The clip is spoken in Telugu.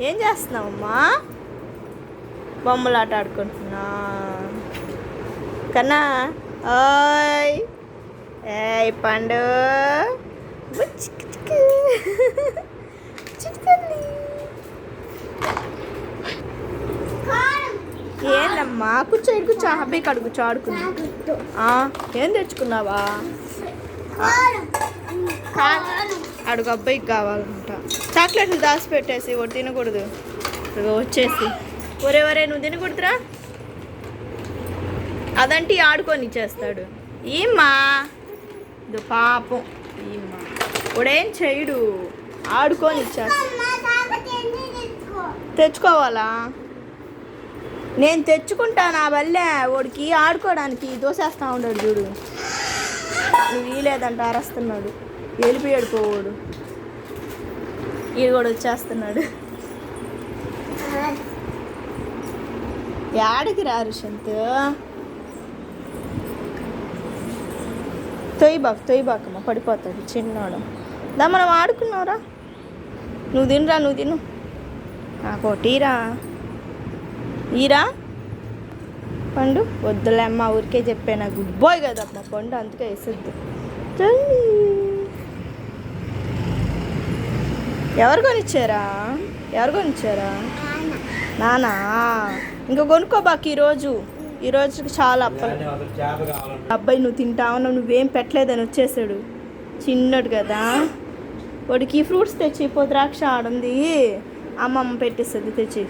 ఏం చేస్తున్నావమ్మా? బొమ్మలు ఆట ఆడుకుంటున్నా కన్నా. ఓయ్ ఏయ్ పండు ఏందమ్మా? కూర్చో కూర్చో, అబ్బాయి కాడు కూర్చో ఆడుకున్నా. ఏం తెచ్చుకున్నావా? అడుగు, అబ్బాయికి కావాలంట. చాక్లెట్లు దాచిపెట్టేసి ఒకటి తినకూడదు. వచ్చేసి ఒరే నువ్వు తినకూడదురా, అదంటే ఆడుకొని ఇచ్చేస్తాడు. ఏమ్మా ఇది పాపం, ఏమ్మా వాడేం చేయడు, ఆడుకొని ఇచ్చేస్తాడు. తెచ్చుకోవాలా? నేను తెచ్చుకుంటాను ఆ వల్లే. వాడికి ఆడుకోవడానికి దోసేస్తా ఉన్నాడు చూడు. నువ్వు వీలేదంట అరస్తున్నాడు. వెళ్ళిపోయాడు పోవాడు. వీడు కూడా వచ్చేస్తున్నాడు. యాడికి రారు శంతు? తొయ్యబాకమ్మ, పడిపోతాడు చిన్నోడు. దా మనం ఆడుకున్నావురా. నువ్వు తినరా, నువ్వు తిను. నాకు టీరా ఈరా పండు. వద్దులే అమ్మ, ఊరికే చెప్పాను. గుడ్ బాయ్ కదమ్మా పండు, అందుకే వేసొద్దు. ఎవరు కొనిచ్చారా? నానా? ఇంకా కొనుక్కోబాకి ఈరోజుకి చాలా అప్పలు. అబ్బాయి నువ్వు తింటావు, నువ్వేం పెట్టలేదని వచ్చేసాడు. చిన్నడు కదా వాడికి. ఫ్రూట్స్ తెచ్చి ద్రాక్ష ఆడుంది, అమ్మమ్మ పెట్టిస్తుంది తెచ్చి.